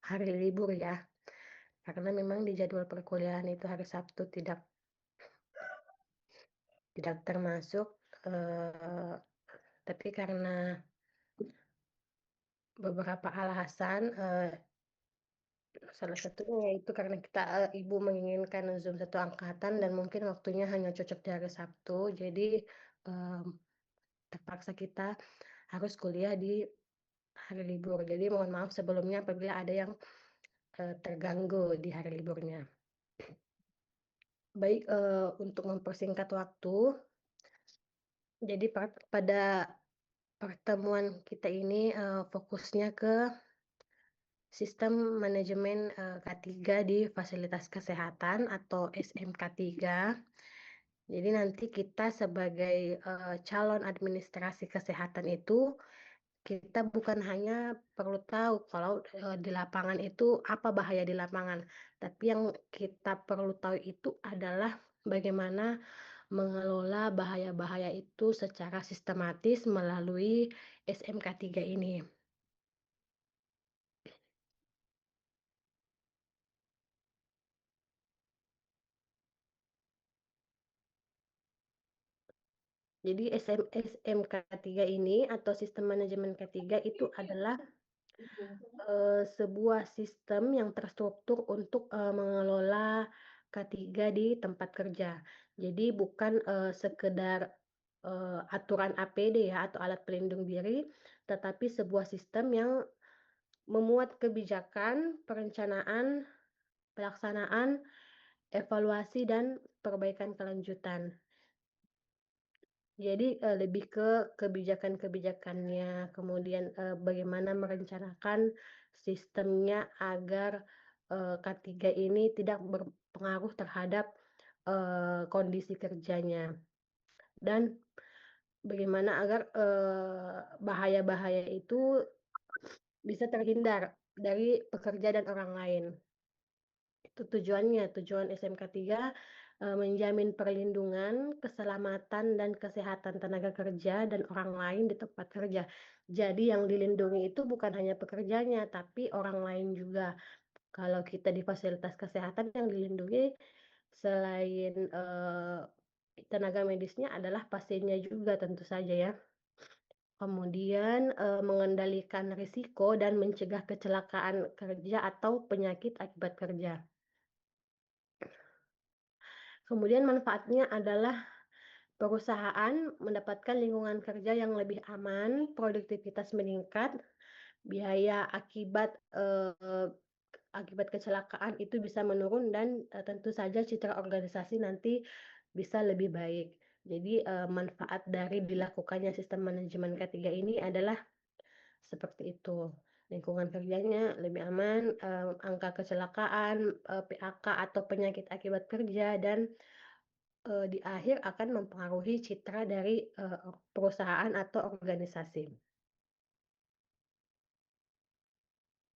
hari libur ya, karena memang di jadwal perkuliahan itu hari Sabtu tidak termasuk, eee, tapi karena beberapa alasan, salah satunya yaitu karena kita, ibu menginginkan Zoom satu angkatan dan mungkin waktunya hanya cocok di hari Sabtu, jadi, mmm, terpaksa kita harus kuliah di hari libur. Jadi mohon maaf sebelumnya apabila ada yang, terganggu di hari liburnya. Baik, untuk mempersingkat waktu, jadi pada pertemuan kita ini, fokusnya ke sistem manajemen, K3 di fasilitas kesehatan atau SMK3. Jadi nanti kita sebagai, calon administrasi kesehatan itu, kita bukan hanya perlu tahu kalau, di lapangan itu apa bahaya di lapangan, tapi yang kita perlu tahu itu adalah bagaimana mengelola bahaya-bahaya itu secara sistematis melalui SMK3 ini. Jadi SMK3 ini atau sistem manajemen K3 itu adalah, sebuah sistem yang terstruktur untuk, mengelola K3 di tempat kerja. Jadi bukan, sekedar, aturan APD ya atau alat pelindung diri, tetapi sebuah sistem yang memuat kebijakan, perencanaan, pelaksanaan, evaluasi, dan perbaikan kelanjutan. Jadi, lebih ke kebijakan-kebijakannya, kemudian, bagaimana merencanakan sistemnya agar, K3 ini tidak berpengaruh terhadap, kondisi kerjanya, dan bagaimana agar, bahaya-bahaya itu bisa terhindar dari pekerja dan orang lain. Itu tujuannya, tujuan SMK3, menjamin perlindungan, keselamatan, dan kesehatan tenaga kerja dan orang lain di tempat kerja. Jadi yang dilindungi itu bukan hanya pekerjanya, tapi orang lain juga. Kalau kita di fasilitas kesehatan yang dilindungi selain, tenaga medisnya adalah pasiennya juga tentu saja ya. Kemudian, mengendalikan risiko dan mencegah kecelakaan kerja atau penyakit akibat kerja. Kemudian manfaatnya adalah perusahaan mendapatkan lingkungan kerja yang lebih aman, produktivitas meningkat, biaya akibat kecelakaan itu bisa menurun dan, tentu saja citra organisasi nanti bisa lebih baik. Jadi, manfaat dari dilakukannya sistem manajemen K3 ini adalah seperti itu. Lingkungan kerjanya lebih aman, angka kecelakaan, PHK atau penyakit akibat kerja dan di akhir akan mempengaruhi citra dari, perusahaan atau organisasi.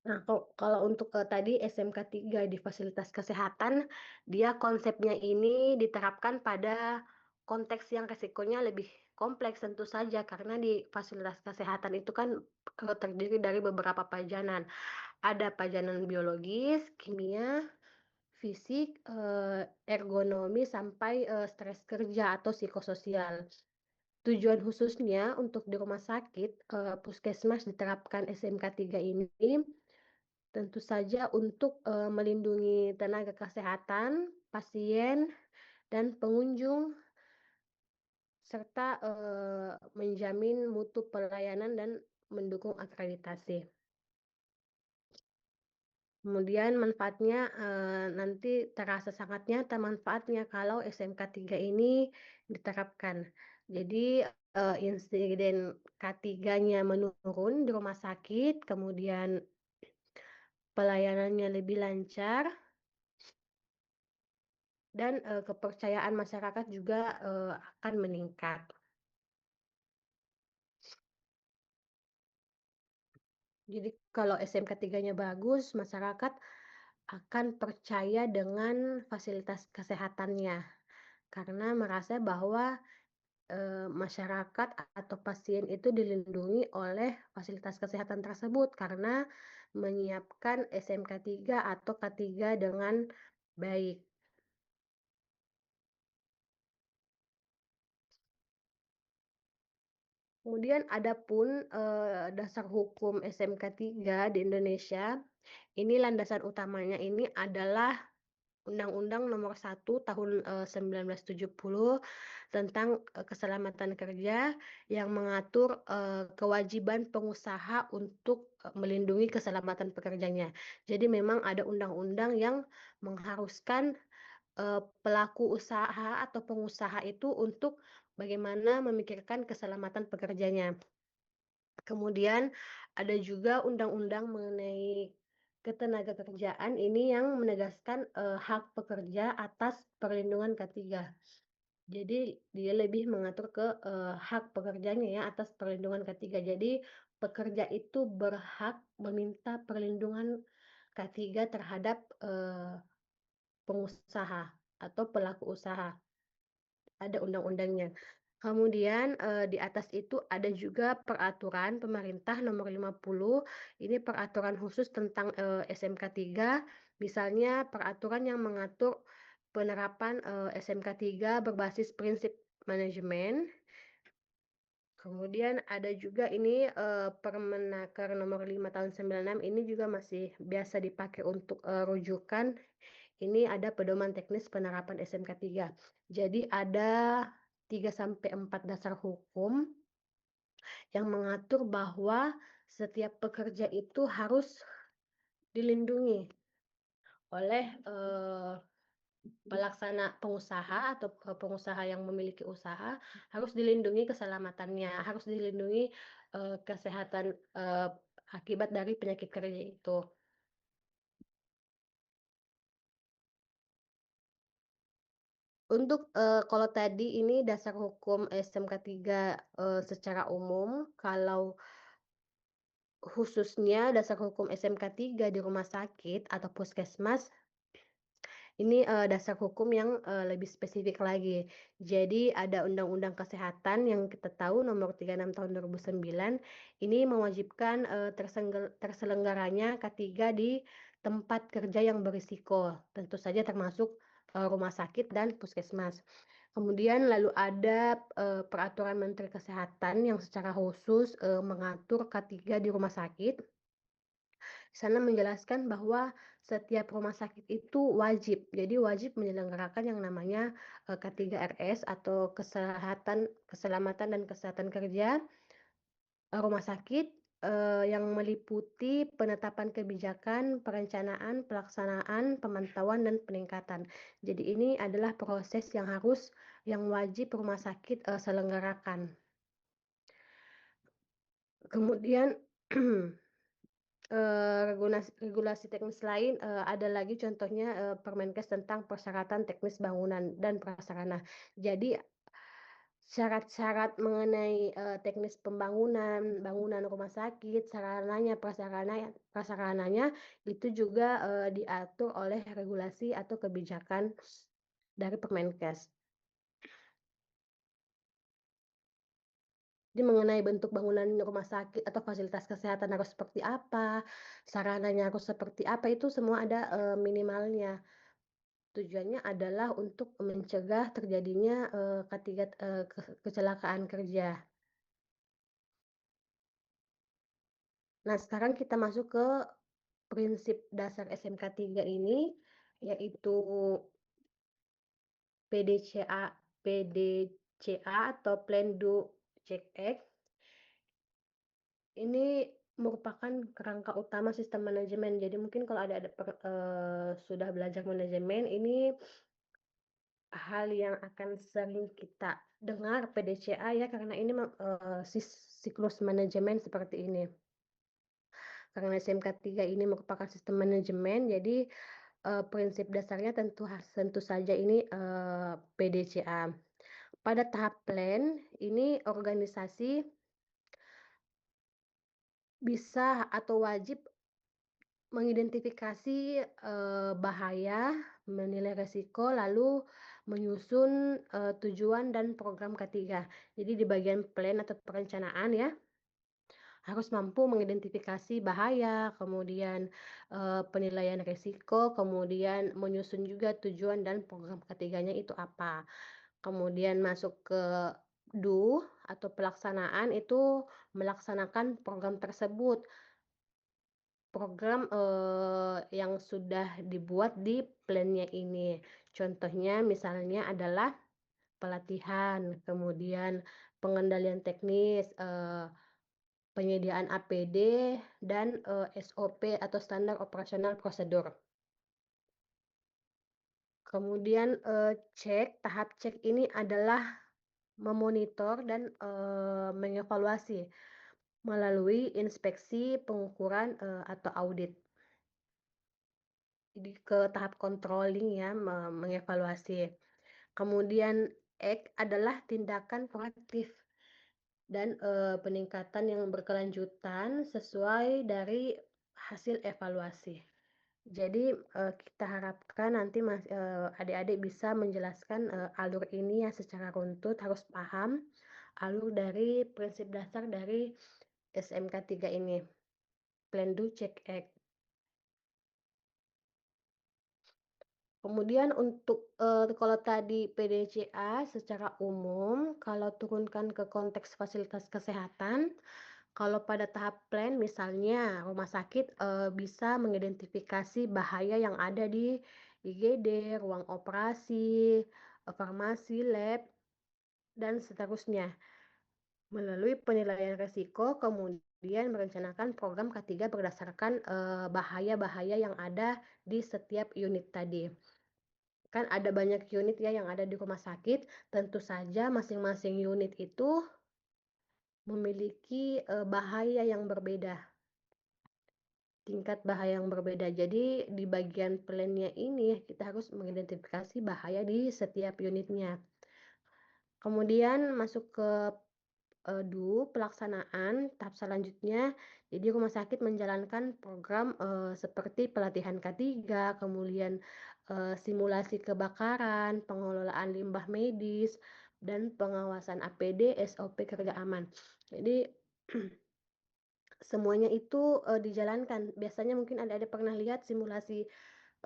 Nah, kalau untuk, tadi SMK3 di fasilitas kesehatan, dia konsepnya ini diterapkan pada konteks yang resikonya lebih kompleks tentu saja, karena di fasilitas kesehatan itu kan, terdiri dari beberapa pajanan. Ada pajanan biologis, kimia, fisik, ergonomi, sampai, stres kerja atau psikososial. Tujuan khususnya untuk di rumah sakit, puskesmas diterapkan SMK3 ini tentu saja untuk, melindungi tenaga kesehatan, pasien, dan pengunjung, serta, menjamin mutu pelayanan dan mendukung akreditasi. Kemudian manfaatnya, nanti terasa sangat nyata manfaatnya kalau SMK3 ini diterapkan. Jadi, insiden K3-nya menurun di rumah sakit, kemudian pelayanannya lebih lancar, dan, kepercayaan masyarakat juga, akan meningkat. Jadi kalau SMK3-nya bagus, masyarakat akan percaya dengan fasilitas kesehatannya, karena merasa bahwa masyarakat atau pasien itu dilindungi oleh fasilitas kesehatan tersebut karena menyiapkan SMK 3 atau K3 dengan baik. Kemudian adapun, dasar hukum SMK 3 di Indonesia, ini landasan utamanya ini adalah Undang-Undang Nomor 1 Tahun, 1970 tentang, keselamatan kerja yang mengatur, kewajiban pengusaha untuk, melindungi keselamatan pekerjanya. Jadi memang ada undang-undang yang mengharuskan, pelaku usaha atau pengusaha itu untuk bagaimana memikirkan keselamatan pekerjanya. Kemudian ada juga undang-undang mengenai ketenagakerjaan ini yang menegaskan, hak pekerja atas perlindungan K3. Jadi dia lebih mengatur ke, hak pekerjanya ya atas perlindungan K3. Jadi pekerja itu berhak meminta perlindungan K3 terhadap, pengusaha atau pelaku usaha. Ada undang-undangnya. Kemudian, di atas itu ada juga peraturan pemerintah nomor 50, ini peraturan khusus tentang, SMK 3, misalnya peraturan yang mengatur penerapan, SMK 3 berbasis prinsip manajemen. Kemudian ada juga ini, Permenaker nomor 5 tahun 96, ini juga masih biasa dipakai untuk, rujukan. Ini ada pedoman teknis penerapan SMK 3. Jadi ada 3 sampai 4 dasar hukum yang mengatur bahwa setiap pekerja itu harus dilindungi oleh, pelaksana pengusaha atau pengusaha yang memiliki usaha, harus dilindungi keselamatannya, harus dilindungi, kesehatan, akibat dari penyakit kerja itu. Untuk, kalau tadi ini dasar hukum SMK 3, secara umum, kalau khususnya dasar hukum SMK 3 di rumah sakit atau puskesmas, ini, dasar hukum yang, lebih spesifik lagi. Jadi ada Undang-Undang Kesehatan yang kita tahu Nomor 36 Tahun 2009, ini mewajibkan, terselenggaranya K3 di tempat kerja yang berisiko, tentu saja termasuk, rumah sakit dan puskesmas. Kemudian lalu ada, Peraturan Menteri Kesehatan yang secara khusus, mengatur K3 di rumah sakit. Di sana menjelaskan bahwa setiap rumah sakit itu wajib, jadi wajib menyelenggarakan yang namanya, K3RS atau keselamatan dan kesehatan kerja, rumah sakit, yang meliputi penetapan kebijakan, perencanaan, pelaksanaan, pemantauan, dan peningkatan. Jadi ini adalah proses yang wajib rumah sakit, selenggarakan. Kemudian regulasi teknis lain, ada lagi contohnya, Permenkes tentang persyaratan teknis bangunan dan prasarana. Jadi syarat-syarat mengenai, teknis pembangunan, bangunan rumah sakit, prasarananya itu juga, diatur oleh regulasi atau kebijakan dari Permenkes. Jadi mengenai bentuk bangunan rumah sakit atau fasilitas kesehatan harus seperti apa, sarananya harus seperti apa, itu semua ada, minimalnya. Tujuannya adalah untuk mencegah terjadinya, kecelakaan kerja. Nah, sekarang kita masuk ke prinsip dasar SMK 3 ini, yaitu PDCA PDCA atau Plan Do Check Act. Ini merupakan kerangka utama sistem manajemen. Jadi mungkin kalau sudah belajar manajemen, ini hal yang akan sering kita dengar PDCA ya, karena ini siklus manajemen seperti ini. Karena SMK 3 ini merupakan sistem manajemen, jadi, prinsip dasarnya tentu saja ini, PDCA. Pada tahap plan, ini organisasi bisa atau wajib mengidentifikasi, bahaya, menilai resiko, lalu menyusun, tujuan dan program K3. Jadi di bagian plan atau perencanaan ya, harus mampu mengidentifikasi bahaya, kemudian, penilaian risiko, kemudian menyusun juga tujuan dan program ketiganya itu apa. Kemudian masuk ke do atau pelaksanaan itu melaksanakan program tersebut, program, yang sudah dibuat di plan-nya ini. Contohnya misalnya adalah pelatihan, kemudian pengendalian teknis, penyediaan APD dan, SOP atau standar operasional prosedur. Kemudian, tahap cek ini adalah memonitor dan, mengevaluasi melalui inspeksi, pengukuran, atau audit. Jadi ke tahap controlling ya, mengevaluasi. Kemudian act adalah tindakan proaktif dan, peningkatan yang berkelanjutan sesuai dari hasil evaluasi. Jadi, kita harapkan nanti adik-adik bisa menjelaskan, alur ini ya secara runtut, harus paham alur dari prinsip dasar dari SMK 3 ini, Plan, Do, Check, Act. Kemudian untuk, kalau tadi PDCA secara umum, kalau turunkan ke konteks fasilitas kesehatan, kalau pada tahap plan misalnya rumah sakit, bisa mengidentifikasi bahaya yang ada di IGD, ruang operasi, farmasi, lab, dan seterusnya. Melalui penilaian risiko, kemudian merencanakan program ketiga berdasarkan, bahaya-bahaya yang ada di setiap unit tadi. Kan ada banyak unit ya yang ada di rumah sakit, tentu saja masing-masing unit itu memiliki, bahaya yang berbeda, tingkat bahaya yang berbeda. Jadi di bagian plan-nya ini kita harus mengidentifikasi bahaya di setiap unitnya. Kemudian masuk ke pelaksanaan tahap selanjutnya, jadi rumah sakit menjalankan program, seperti pelatihan K3, kemudian, simulasi kebakaran, pengelolaan limbah medis, dan pengawasan APD, SOP kerja aman. Jadi semuanya itu, dijalankan. Biasanya mungkin adik-adik pernah lihat simulasi,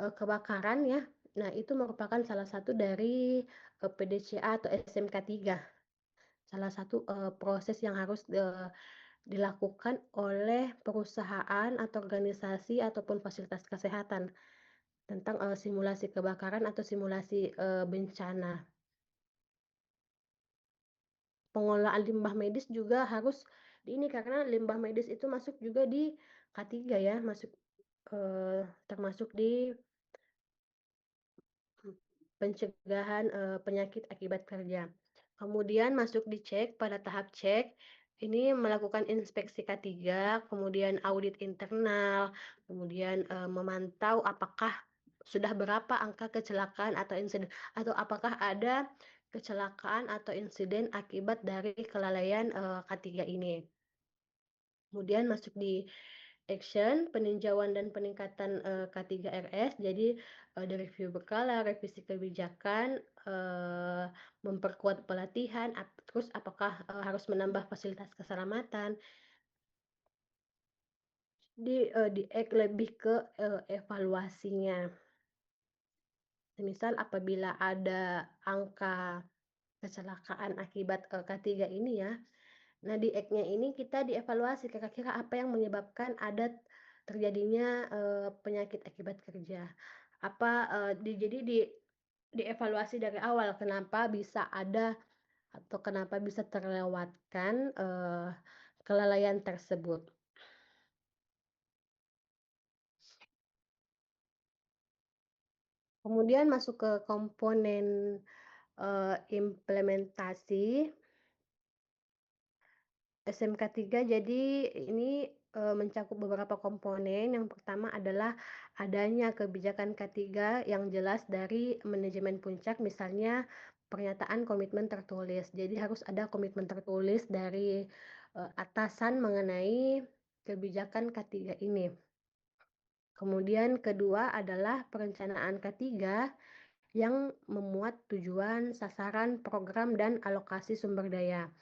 kebakaran ya. Nah, itu merupakan salah satu dari, PDCA atau SMK 3. Salah satu, proses yang harus, dilakukan oleh perusahaan atau organisasi ataupun fasilitas kesehatan tentang, simulasi kebakaran atau simulasi, bencana. Pengelolaan limbah medis juga harus di ini, karena limbah medis itu masuk juga di K3 ya, termasuk di pencegahan, penyakit akibat kerja. Kemudian masuk dicek pada tahap cek, ini melakukan inspeksi K3, kemudian audit internal, kemudian, memantau apakah sudah berapa angka kecelakaan atau insiden, atau apakah ada kecelakaan atau insiden akibat dari kelalaian, K3 ini. Kemudian masuk di action, peninjauan dan peningkatan, K3RS. Jadi, direview berkala, revisi kebijakan, memperkuat pelatihan, terus apakah, harus menambah fasilitas keselamatan. Di act lebih ke, evaluasinya. Semisal apabila ada angka kecelakaan akibat, K3 ini ya. Nah, di Act-nya ini kita dievaluasi kira-kira apa yang menyebabkan ada terjadinya, penyakit akibat kerja. Apa, jadi dievaluasi dari awal kenapa bisa ada atau kenapa bisa terlewatkan, kelalaian tersebut. Kemudian masuk ke komponen, implementasi. SMK 3 jadi ini, mencakup beberapa komponen. Yang pertama adalah adanya kebijakan K3 yang jelas dari manajemen puncak, misalnya pernyataan komitmen tertulis. Jadi harus ada komitmen tertulis dari, atasan mengenai kebijakan K3 ini. Kemudian kedua adalah perencanaan K3 yang memuat tujuan, sasaran, program, dan alokasi sumber daya.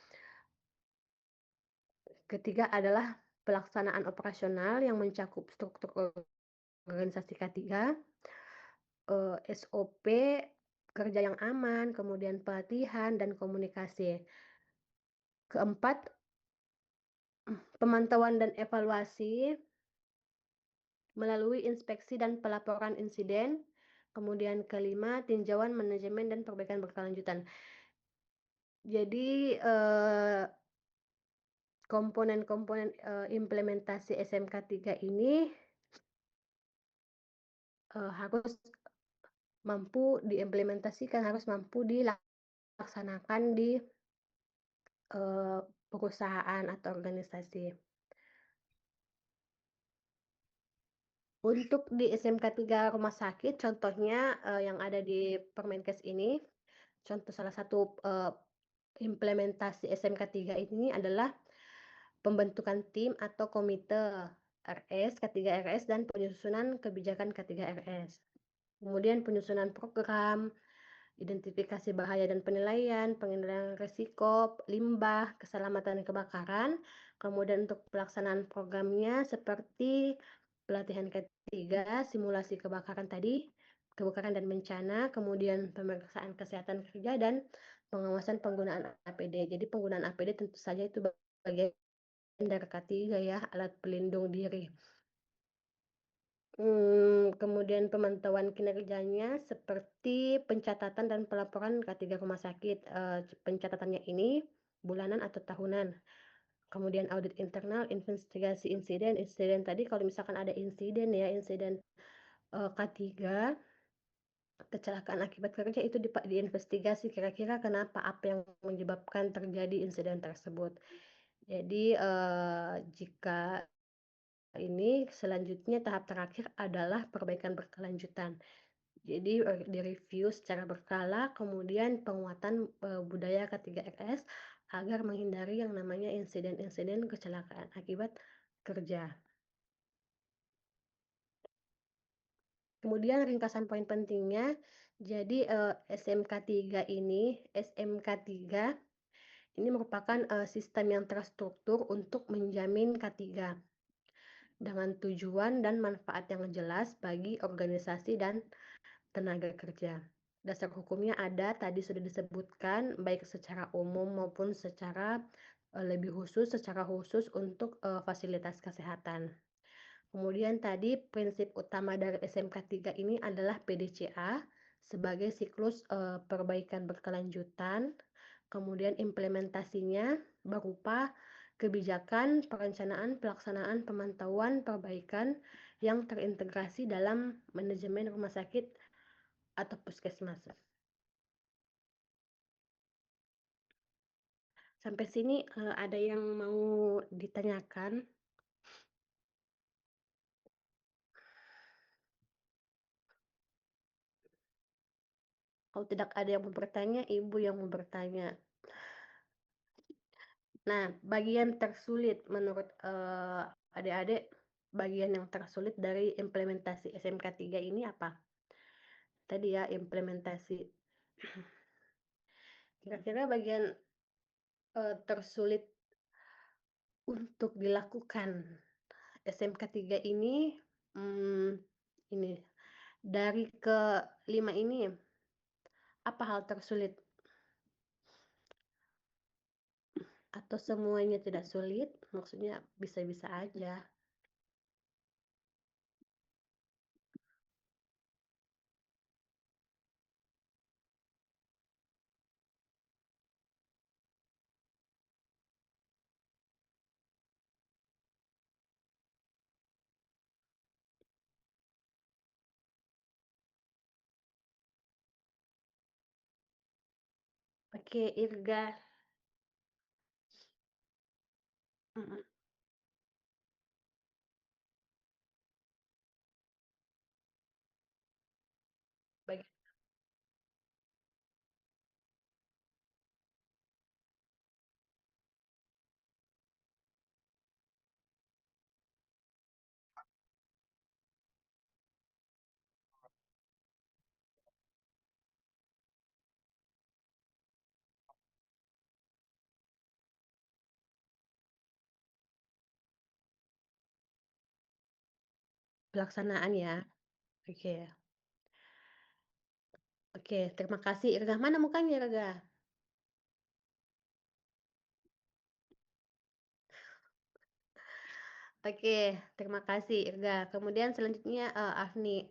Ketiga adalah pelaksanaan operasional yang mencakup struktur organisasi K3, SOP, kerja yang aman, kemudian pelatihan dan komunikasi. Keempat, pemantauan dan evaluasi melalui inspeksi dan pelaporan insiden. Kemudian kelima, tinjauan manajemen dan perbaikan berkelanjutan. Jadi, komponen-komponen, implementasi SMK 3 ini, harus mampu diimplementasikan, harus mampu dilaksanakan di, perusahaan atau organisasi. Untuk di SMK 3 rumah sakit contohnya, yang ada di Permenkes ini, contoh salah satu, implementasi SMK 3 ini adalah pembentukan tim atau komite RS, K3RS, dan penyusunan kebijakan K3RS. Kemudian penyusunan program, identifikasi bahaya dan penilaian, pengendalian risiko, limbah, keselamatan kebakaran. Kemudian untuk pelaksanaan programnya seperti pelatihan K3, simulasi kebakaran tadi, kebakaran dan bencana, kemudian pemeriksaan kesehatan kerja dan pengawasan penggunaan APD. Jadi penggunaan APD tentu saja itu bagian dari K3 ya, alat pelindung diri. Kemudian pemantauan kinerjanya seperti pencatatan dan pelaporan K3 rumah sakit, pencatatannya ini bulanan atau tahunan. Kemudian audit internal, investigasi insiden, insiden tadi kalau misalkan ada insiden ya, insiden, K3, kecelakaan akibat kerja itu diinvestigasi kira-kira kenapa, apa yang menyebabkan terjadi insiden tersebut. Jadi, jika ini selanjutnya tahap terakhir adalah perbaikan berkelanjutan. Jadi, direview secara berkala, kemudian penguatan, budaya K3RS agar menghindari yang namanya insiden-insiden kecelakaan akibat kerja. Kemudian ringkasan poin pentingnya, jadi, SMK 3 ini merupakan, sistem yang terstruktur untuk menjamin K3 dengan tujuan dan manfaat yang jelas bagi organisasi dan tenaga kerja. Dasar hukumnya ada, tadi sudah disebutkan, baik secara umum maupun secara lebih khusus, secara khusus untuk fasilitas kesehatan. Kemudian tadi prinsip utama dari SMK 3 ini adalah PDCA sebagai siklus perbaikan berkelanjutan. Kemudian implementasinya berupa kebijakan, perencanaan, pelaksanaan, pemantauan, perbaikan yang terintegrasi dalam manajemen rumah sakit atau puskesmas. Sampai sini, ada yang mau ditanyakan? Kalau tidak ada yang mau bertanya, Ibu yang mau bertanya. Nah, bagian tersulit menurut, adik-adik, bagian yang tersulit dari implementasi SMK 3 ini apa? Tadi ya implementasi. Kira-kira bagian, tersulit untuk dilakukan SMK 3 ini, ini, dari ke-5 ini, apa hal tersulit? Atau semuanya tidak sulit? Maksudnya bisa-bisa aja. Oke, Irga. Mhm, bagi pelaksanaan ya. Oke. Oke, terima kasih Irga. Mana mukanya Irga? Oke, terima kasih Irga. Kemudian selanjutnya, Afni.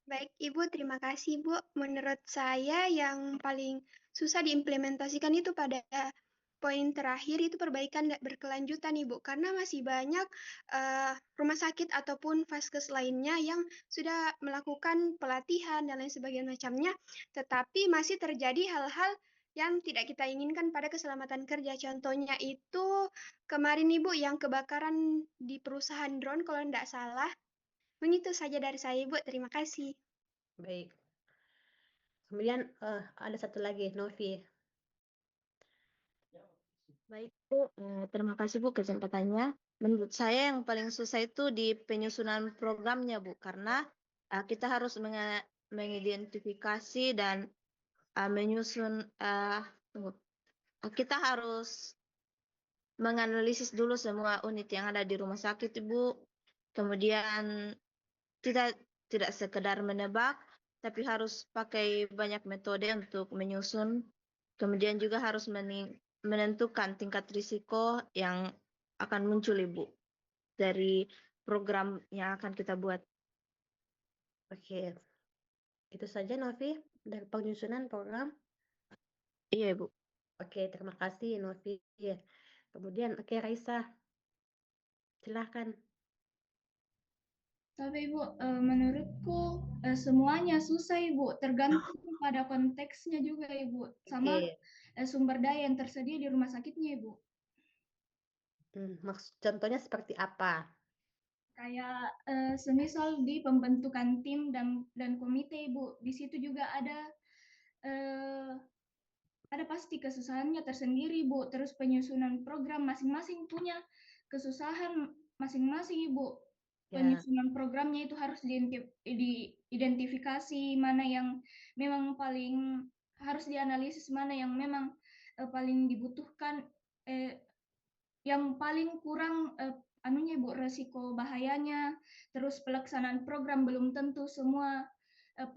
Baik, Ibu, terima kasih, Bu. Menurut saya yang paling susah diimplementasikan itu pada poin terakhir itu perbaikan nggak berkelanjutan, Ibu, karena masih banyak rumah sakit ataupun vaskes lainnya yang sudah melakukan pelatihan dan lain sebagainya macamnya, tetapi masih terjadi hal-hal yang tidak kita inginkan pada keselamatan kerja. Contohnya itu kemarin, Ibu, yang kebakaran di perusahaan drone kalau tidak salah. Begitu saja dari saya, Ibu. Terima kasih. Baik. Kemudian, ada satu lagi, Novi. Baik, Bu. Terima kasih, Bu, kesempatannya. Menurut saya yang paling susah itu di penyusunan programnya, Bu, karena kita harus mengidentifikasi dan menyusun, tunggu. Kita harus menganalisis dulu semua unit yang ada di rumah sakit, Ibu. Kemudian kita tidak sekedar menebak, tapi harus pakai banyak metode untuk menyusun. Kemudian juga harus menentukan tingkat risiko yang akan muncul, Ibu, dari program yang akan kita buat. Oke. Itu saja Novi dari penyusunan program. Iya, Ibu. Oke, terima kasih Novi. Kemudian, oke Raisa, silahkan. Tapi Ibu, menurutku semuanya susah Ibu, tergantung pada konteksnya juga Ibu, sama sumber daya yang tersedia di rumah sakitnya Ibu. Contohnya seperti apa? Kayak semisal di pembentukan tim dan komite Ibu, di situ juga ada pasti kesusahannya tersendiri Bu. Terus penyusunan program masing-masing punya kesusahan masing-masing Ibu. Penyusunan programnya itu harus diidentifikasi mana yang memang paling harus dianalisis, mana yang memang paling dibutuhkan, yang paling kurang anunya Bu, resiko bahayanya. Terus pelaksanaan program belum tentu semua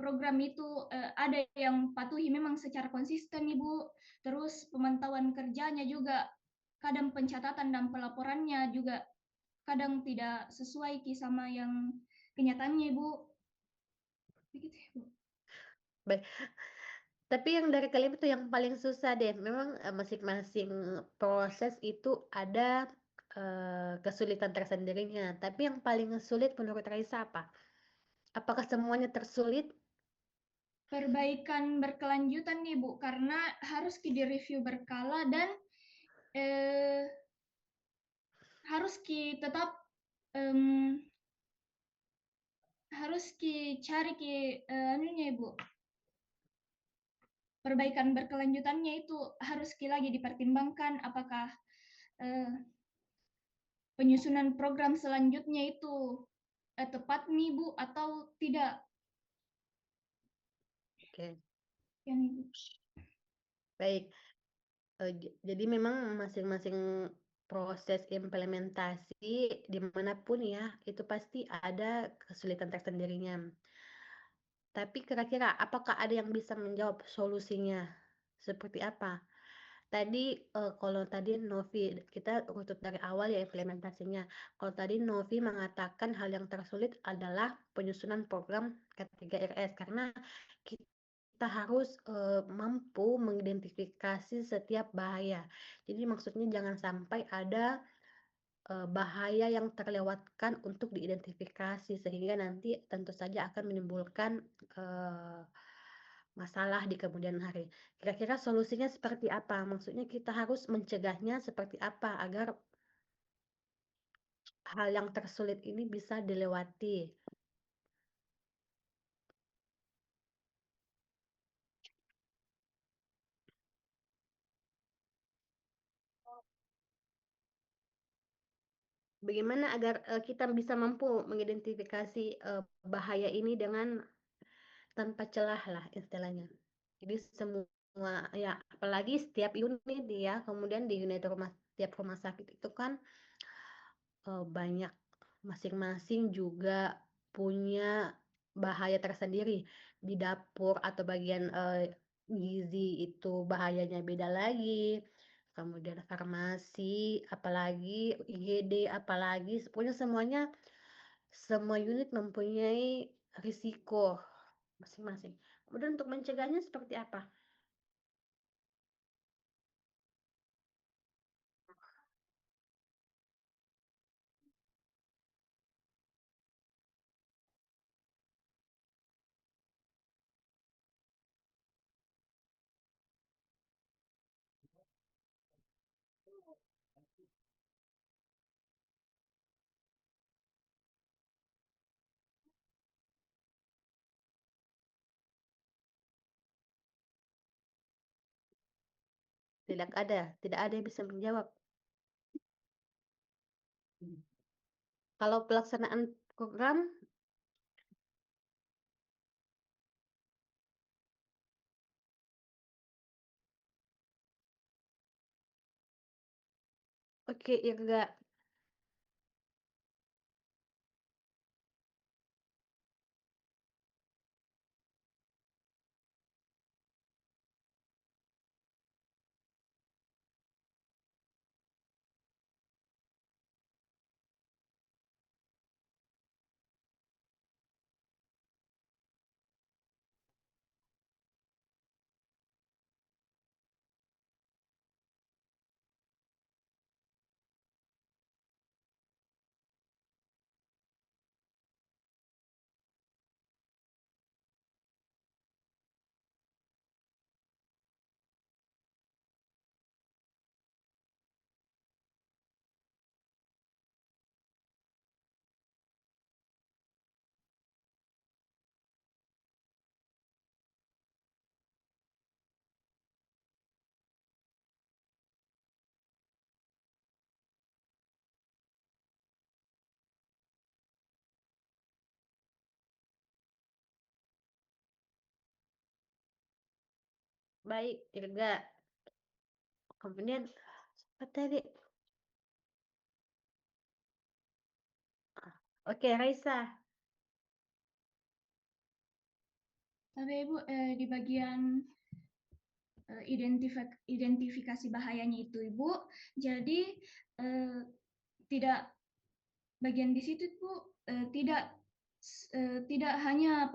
program itu ada yang patuhi memang secara konsisten Ibu. Terus pemantauan kerjanya juga kadang pencatatan dan pelaporannya juga kadang tidak sesuai sama yang kenyataannya Ibu. Begitu Ibu. Baik. Tapi yang dari kalian itu yang paling susah deh. Memang masing-masing proses itu ada kesulitan tersendirinya. Tapi yang paling sulit menurut Raisa apa? Apakah semuanya tersulit? Perbaikan berkelanjutan nih Bu, karena harus di-review berkala dan harus tetap harus cari anunya Ibu. Perbaikan berkelanjutannya itu harus lagi dipertimbangkan apakah penyusunan program selanjutnya itu tepat nih Bu atau tidak. Oke. Ya, nih, Bu. Baik. Jadi memang masing-masing proses implementasi dimanapun ya, itu pasti ada kesulitan tersendirinya. Tapi kira-kira apakah ada yang bisa menjawab solusinya? Seperti apa? Tadi kalau tadi Novi, kita urut dari awal ya implementasinya. Kalau tadi Novi mengatakan hal yang tersulit adalah penyusunan program K3RS karena kita harus mampu mengidentifikasi setiap bahaya. Jadi maksudnya jangan sampai ada bahaya yang terlewatkan untuk diidentifikasi sehingga nanti tentu saja akan menimbulkan masalah di kemudian hari. Kira-kira solusinya seperti apa? Maksudnya kita harus mencegahnya seperti apa agar hal yang tersulit ini bisa dilewati. Bagaimana agar kita bisa mampu mengidentifikasi bahaya ini dengan tanpa celah lah istilahnya. Jadi semua ya apalagi setiap unit ya, kemudian di unit tiap rumah sakit itu kan banyak masing-masing juga punya bahaya tersendiri. Di dapur atau bagian, gizi itu bahayanya beda lagi, kemudian farmasi, apalagi IGD, apalagi pokoknya semuanya, semua unit mempunyai risiko masing-masing. Kemudian untuk mencegahnya seperti apa? Tidak ada yang bisa menjawab. Kalau pelaksanaan program, oke, Irga. Baik, Irga. Kemudian apa tadi? Oke, Raisa. Tapi Ibu, di bagian identifikasi bahayanya itu Ibu, jadi tidak bagian di situ Ibu tidak hanya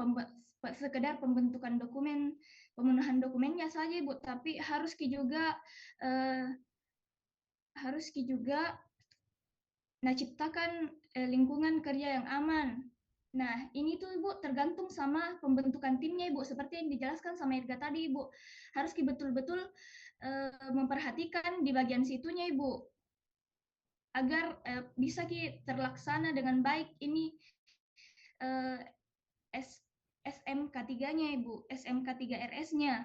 sekedar pembentukan dokumen, pemenuhan dokumennya saja Ibu, tapi harus juga ciptakan lingkungan kerja yang aman. Nah, ini tuh Ibu tergantung sama pembentukan timnya Ibu, seperti yang dijelaskan sama Irga tadi Ibu. Harus betul-betul memperhatikan di bagian situnya Ibu, agar bisa terlaksana dengan baik ini SMK3-nya Ibu, SMK3RS-nya.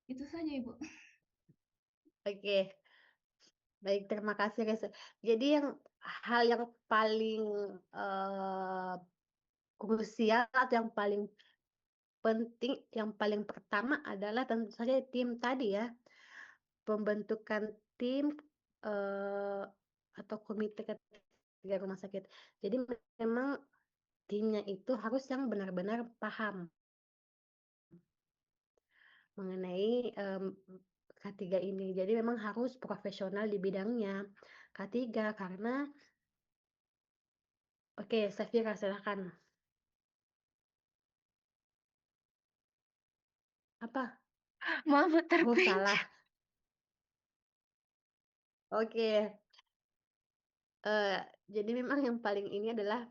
Itu saja Ibu. Oke. Baik, terima kasih, Raisa. Jadi hal yang paling krusial atau yang paling penting, yang paling pertama adalah tentu saja tim tadi ya. Pembentukan tim atau komite ketiga rumah sakit. Jadi memang timnya itu harus yang benar-benar paham mengenai K3 ini. Jadi memang harus profesional di bidangnya K3 karena oke, Safira silakan. Apa? Maaf Oh, terpencet. salah. Oke. Jadi memang yang paling ini adalah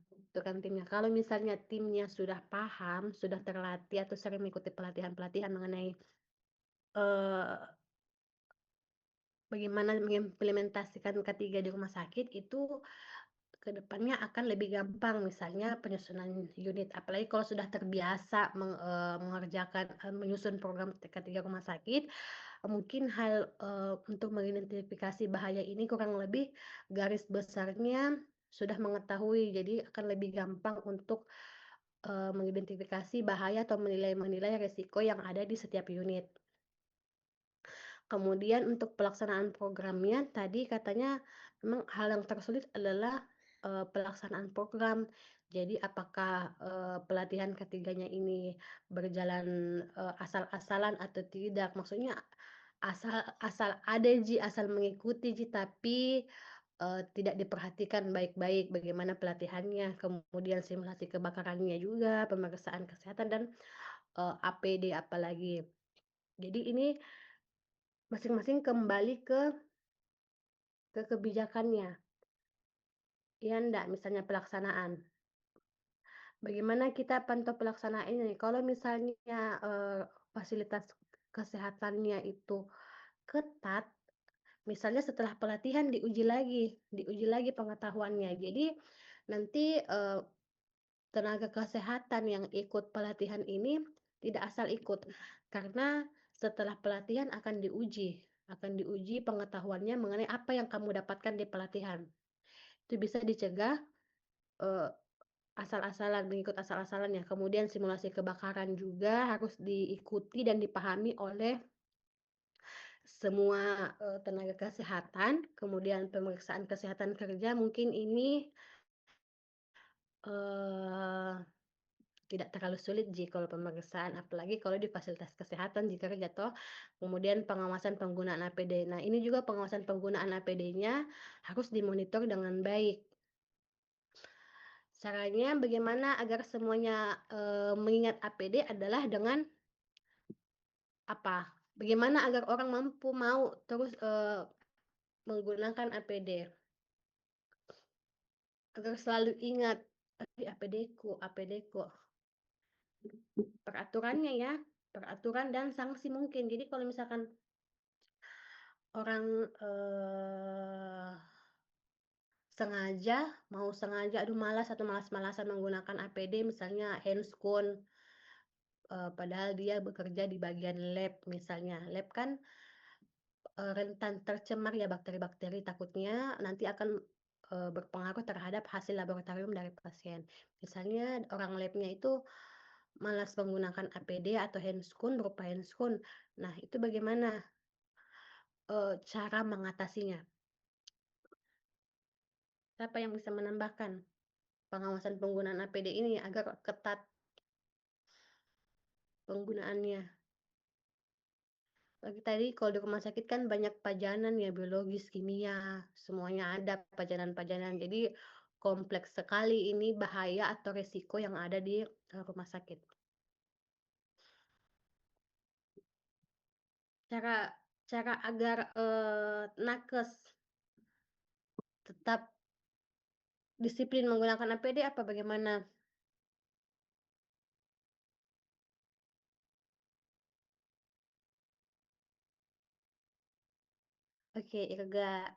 bentukan timnya. Kalau misalnya timnya sudah paham, sudah terlatih atau sering mengikuti pelatihan-pelatihan mengenai bagaimana mengimplementasikan K3 di rumah sakit, itu ke depannya akan lebih gampang, misalnya penyusunan unit. Apalagi kalau sudah terbiasa mengerjakan menyusun program K3 rumah sakit, mungkin hal untuk mengidentifikasi bahaya ini kurang lebih garis besarnya sudah mengetahui. Jadi akan lebih gampang untuk mengidentifikasi bahaya atau menilai resiko yang ada di setiap unit. Kemudian untuk pelaksanaan programnya tadi katanya memang hal yang tersulit adalah, pelaksanaan program. Jadi apakah, pelatihan ketiganya ini berjalan, asal-asalan atau tidak? Maksudnya asal asal ada asal mengikuti tapi, tidak diperhatikan baik-baik bagaimana pelatihannya, kemudian simulasi kebakarannya juga, pemeriksaan kesehatan dan, APD apalagi. Jadi ini masing-masing kembali ke kebijakannya, iya ndak? Misalnya pelaksanaan. Bagaimana kita pantau pelaksanaannya? Kalau misalnya, fasilitas kesehatannya itu ketat, misalnya setelah pelatihan diuji lagi pengetahuannya. Jadi nanti, tenaga kesehatan yang ikut pelatihan ini tidak asal ikut, karena setelah pelatihan akan diuji pengetahuannya mengenai apa yang kamu dapatkan di pelatihan. Itu bisa dicegah, eee, mengikut asal-asalan ya. Kemudian simulasi kebakaran juga harus diikuti dan dipahami oleh semua, tenaga kesehatan. Kemudian pemeriksaan kesehatan kerja mungkin ini, eee, tidak terlalu sulit kalau pemeriksaan, apalagi kalau di fasilitas kesehatan jika kerja toh. Kemudian pengawasan penggunaan APD. Nah, ini juga pengawasan penggunaan APD-nya harus dimonitor dengan baik. Caranya bagaimana agar semuanya, mengingat APD adalah dengan apa, bagaimana agar orang mau terus, menggunakan APD, agar selalu ingat, APD-ku. Peraturannya ya, peraturan dan sanksi mungkin. Jadi kalau misalkan orang, sengaja, aduh malas atau malas-malasan menggunakan APD misalnya handscoon. Padahal dia bekerja di bagian lab misalnya. Lab kan, rentan tercemar ya bakteri-bakteri, takutnya nanti akan, berpengaruh terhadap hasil laboratorium dari pasien. Misalnya orang labnya itu malas menggunakan APD atau handscoon berupa handscoon. Nah, itu bagaimana, cara mengatasinya? Siapa yang bisa menambahkan pengawasan penggunaan APD ini agar ketat penggunaannya? Tadi kalau di rumah sakit kan banyak pajanan ya, biologis, kimia, semuanya ada pajanan-pajanan. Jadi kompleks sekali ini bahaya atau resiko yang ada di, rumah sakit. Cara cara agar, nakes tetap disiplin menggunakan APD apa bagaimana? Oke, Irga.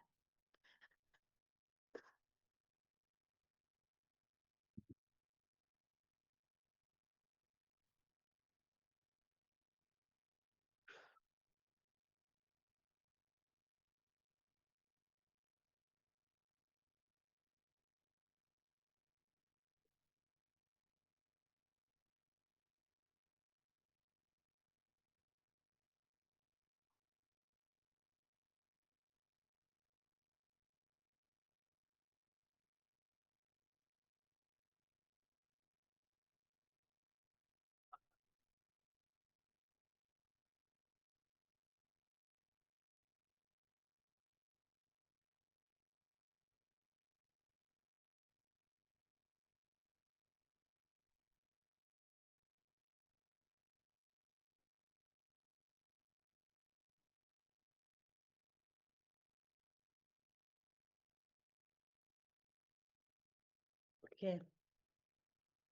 Oke,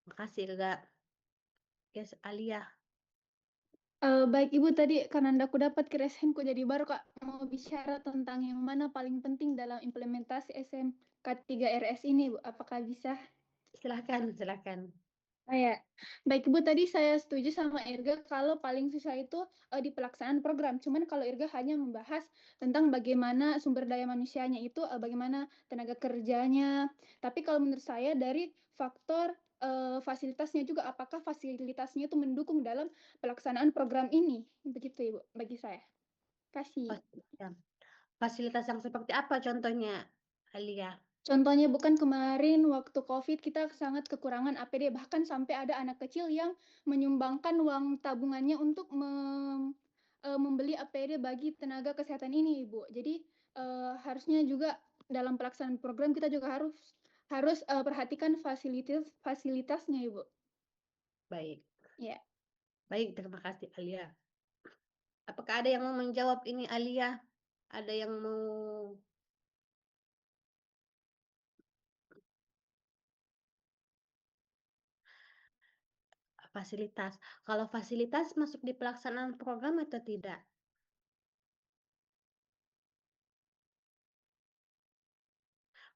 makasih Irga. Yes, Alia. Baik Ibu, tadi karena aku dapat keresahanku jadi baru Kak mau bicara tentang yang mana paling penting dalam implementasi SMK 3 RS ini Bu. Apakah bisa? Silakan. Oh ya, baik Ibu, tadi saya setuju sama Irga kalau paling susah itu di pelaksanaan program. Cuman kalau Irga hanya membahas tentang bagaimana sumber daya manusianya itu, bagaimana tenaga kerjanya. Tapi kalau menurut saya dari faktor fasilitasnya juga, apakah fasilitasnya itu mendukung dalam pelaksanaan program ini? Begitu Ibu, bagi saya. Kasih. Ya. Fasilitas yang seperti apa contohnya, Alia? Contohnya bukan kemarin waktu COVID kita sangat kekurangan APD, bahkan sampai ada anak kecil yang menyumbangkan uang tabungannya untuk membeli APD bagi tenaga kesehatan ini, Ibu. Jadi harusnya juga dalam pelaksanaan program kita juga harus perhatikan fasilitasnya, Ibu. Baik. Ya. Baik, terima kasih Alia. Apakah ada yang mau menjawab ini, Alia? Ada yang mau fasilitas? Kalau fasilitas masuk di pelaksanaan program atau tidak?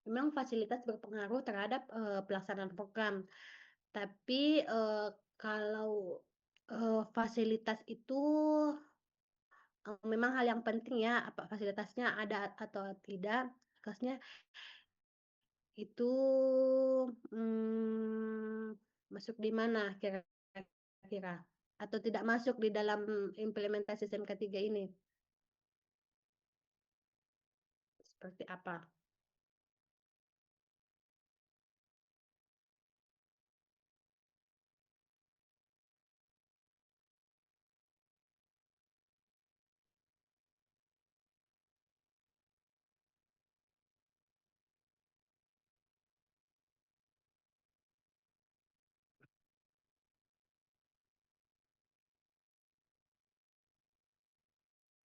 Memang fasilitas berpengaruh terhadap pelaksanaan program. Tapi kalau fasilitas itu memang hal yang penting ya, apa fasilitasnya ada atau tidak. Fasilitasnya itu masuk di mana kira-kira? Atau tidak masuk di dalam implementasi SMK 3 ini? Seperti apa?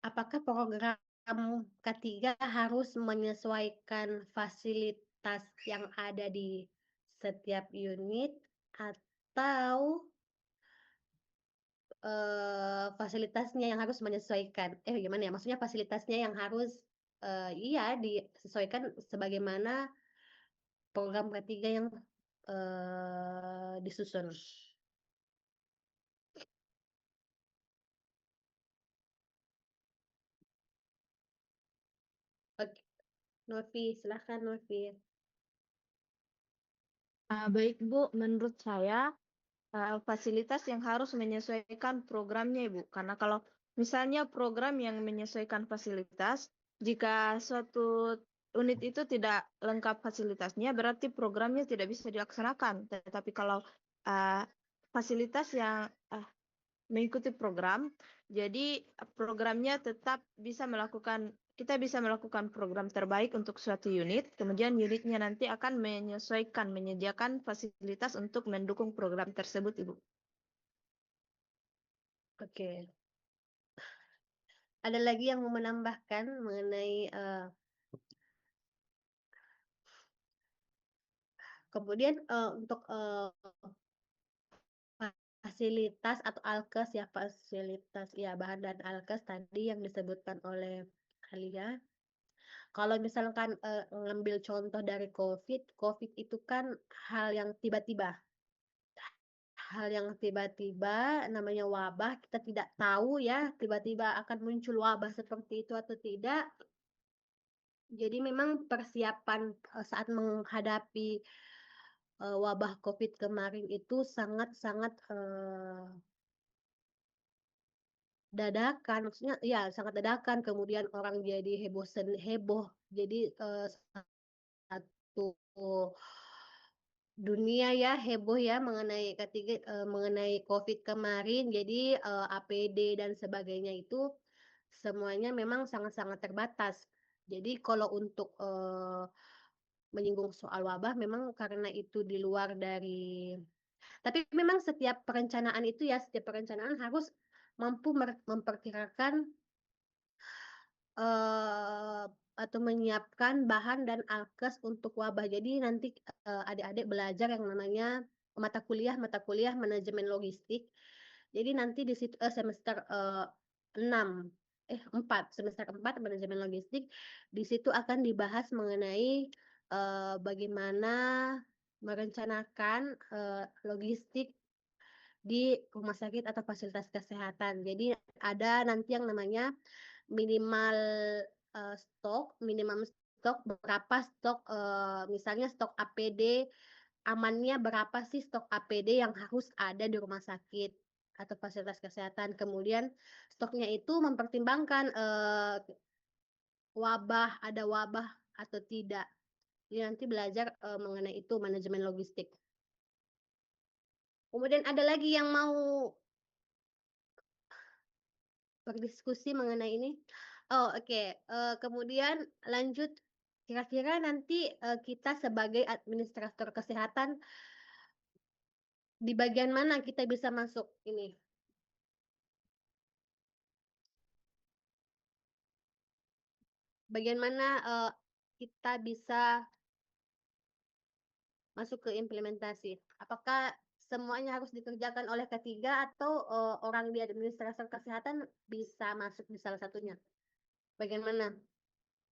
Apakah program ketiga harus menyesuaikan fasilitas yang ada di setiap unit atau fasilitasnya yang harus menyesuaikan? Gimana ya? Maksudnya fasilitasnya yang harus iya disesuaikan sebagaimana program ketiga yang disusun. Oke, Novi, silahkan Novi. Baik Bu, menurut saya fasilitas yang harus menyesuaikan programnya Ibu. Karena kalau misalnya program yang menyesuaikan fasilitas, jika suatu unit itu tidak lengkap fasilitasnya, berarti programnya tidak bisa dilaksanakan. Tetapi kalau fasilitas yang mengikuti program, jadi programnya tetap bisa kita bisa melakukan program terbaik untuk suatu unit, kemudian unitnya nanti akan menyediakan fasilitas untuk mendukung program tersebut, Ibu. Oke. Ada lagi yang mau menambahkan mengenai kemudian untuk fasilitas atau alkes ya, fasilitas ya bahan dan alkes tadi yang disebutkan oleh Alia. Kalau misalkan ngambil contoh dari COVID itu kan hal yang tiba-tiba. Hal yang tiba-tiba namanya wabah, kita tidak tahu ya tiba-tiba akan muncul wabah seperti itu atau tidak. Jadi memang persiapan saat menghadapi wabah COVID kemarin itu sangat-sangat dadakan, maksudnya ya sangat dadakan. Kemudian orang jadi heboh, jadi satu dunia ya heboh ya mengenai COVID kemarin. Jadi APD dan sebagainya itu semuanya memang sangat-sangat terbatas. Jadi kalau untuk menyinggung soal wabah memang karena itu di luar dari, tapi memang setiap perencanaan itu ya, setiap perencanaan harus mampu memperkirakan atau menyiapkan bahan dan alkes untuk wabah. Jadi nanti adik-adik belajar yang namanya mata kuliah manajemen logistik. Jadi nanti di situ semester 6 4 semester 4 manajemen logistik, di situ akan dibahas mengenai bagaimana merencanakan logistik di rumah sakit atau fasilitas kesehatan. Jadi ada nanti yang namanya minimal minimum stok berapa stok, misalnya stok APD amannya berapa sih stok APD yang harus ada di rumah sakit. atau fasilitas kesehatan. Kemudian stoknya itu mempertimbangkan ada wabah atau tidak. Jadi nanti belajar mengenai itu manajemen logistik. Kemudian ada lagi yang mau berdiskusi mengenai ini. Oh, oke. Kemudian lanjut, kira-kira nanti kita sebagai administrator kesehatan di bagian mana kita bisa masuk ini? Bagian mana kita bisa masuk ke implementasi? Apakah semuanya harus dikerjakan oleh ketiga atau orang di administrator kesehatan bisa masuk di salah satunya? Bagian mana?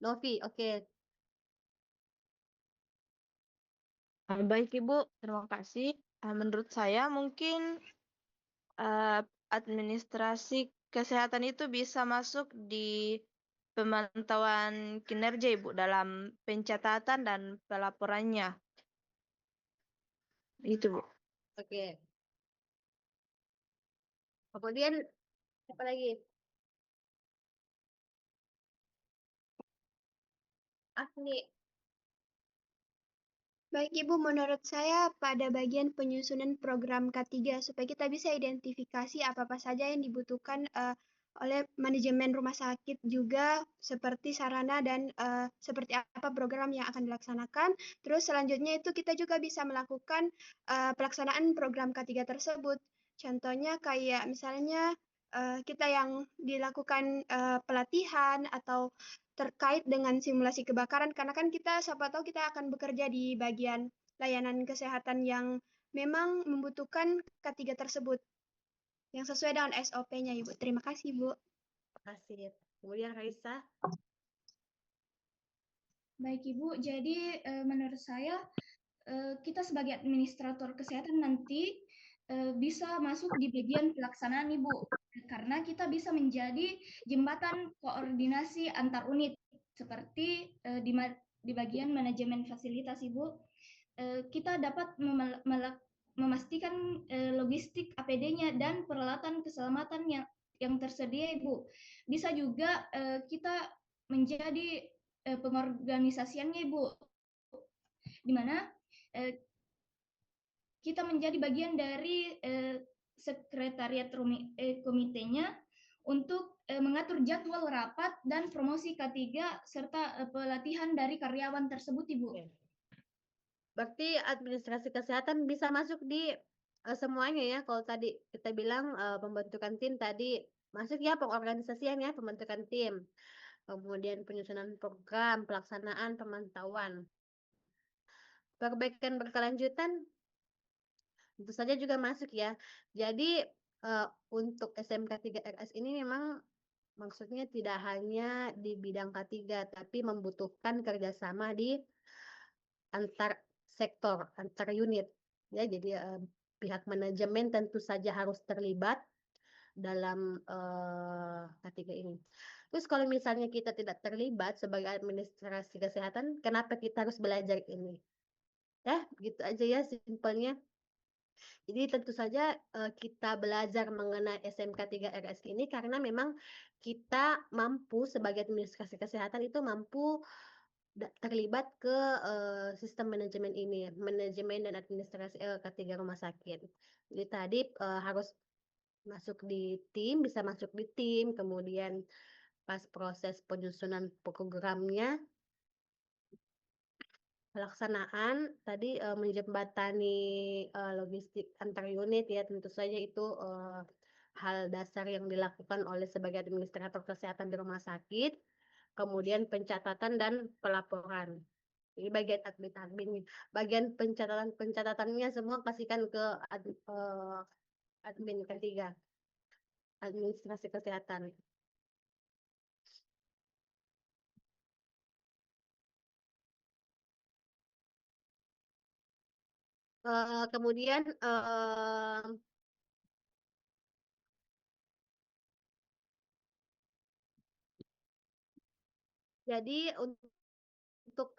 Novi, oke. Baik Ibu, terima kasih. Menurut saya mungkin administrasi kesehatan itu bisa masuk di pemantauan kinerja Ibu dalam pencatatan dan pelaporannya. Itu Bu. Oke. Kemudian apa lagi? Afni. Baik Ibu, menurut saya pada bagian penyusunan program K3 supaya kita bisa identifikasi apa-apa saja yang dibutuhkan oleh manajemen rumah sakit juga seperti sarana dan seperti apa program yang akan dilaksanakan. Terus selanjutnya itu kita juga bisa melakukan pelaksanaan program K3 tersebut. Contohnya kayak misalnya kita yang dilakukan pelatihan atau terkait dengan simulasi kebakaran karena kan kita siapa tahu kita akan bekerja di bagian layanan kesehatan yang memang membutuhkan K3 tersebut yang sesuai dengan SOP-nya Ibu. Terima kasih Bu. Terima kasih. Kemudian Raisa. Baik Ibu, jadi menurut saya kita sebagai administrator kesehatan nanti bisa masuk di bagian pelaksanaan Ibu, karena kita bisa menjadi jembatan koordinasi antar unit seperti di bagian manajemen fasilitas Ibu. Kita dapat memastikan logistik APD-nya dan peralatan keselamatan yang tersedia Ibu. Bisa juga kita menjadi pengorganisasiannya Ibu, di mana kita menjadi bagian dari sekretariat komitenya untuk mengatur jadwal rapat dan promosi K3 serta pelatihan dari karyawan tersebut, Ibu. Berarti administrasi kesehatan bisa masuk di semuanya ya. Kalau tadi kita bilang pembentukan tim tadi masuk ya, pengorganisasian ya, pembentukan tim. Kemudian penyusunan program, pelaksanaan, pemantauan. Perbaikan berkelanjutan tentu saja juga masuk ya. Jadi untuk SMK 3RS ini memang maksudnya tidak hanya di bidang K3, tapi membutuhkan kerjasama di antar sektor, antar unit. Ya, jadi pihak manajemen tentu saja harus terlibat dalam K3 ini. Terus kalau misalnya kita tidak terlibat sebagai administrasi kesehatan, kenapa kita harus belajar ini? Ya, begitu aja ya simpelnya. Jadi tentu saja kita belajar mengenai SMK 3RS ini karena memang kita mampu sebagai administrasi kesehatan itu mampu terlibat ke sistem manajemen ini, manajemen dan administrasi K3 rumah sakit. Jadi tadi harus masuk di tim, bisa masuk di tim, kemudian pas proses penyusunan programnya, pelaksanaan tadi menjembatani logistik antar unit ya, tentu saja itu hal dasar yang dilakukan oleh sebagai administrator kesehatan di rumah sakit. Kemudian pencatatan dan pelaporan. Ini bagian admin. Bagian pencatatannya semua kasihkan ke admin ketiga, administrasi kesehatan. Kemudian jadi untuk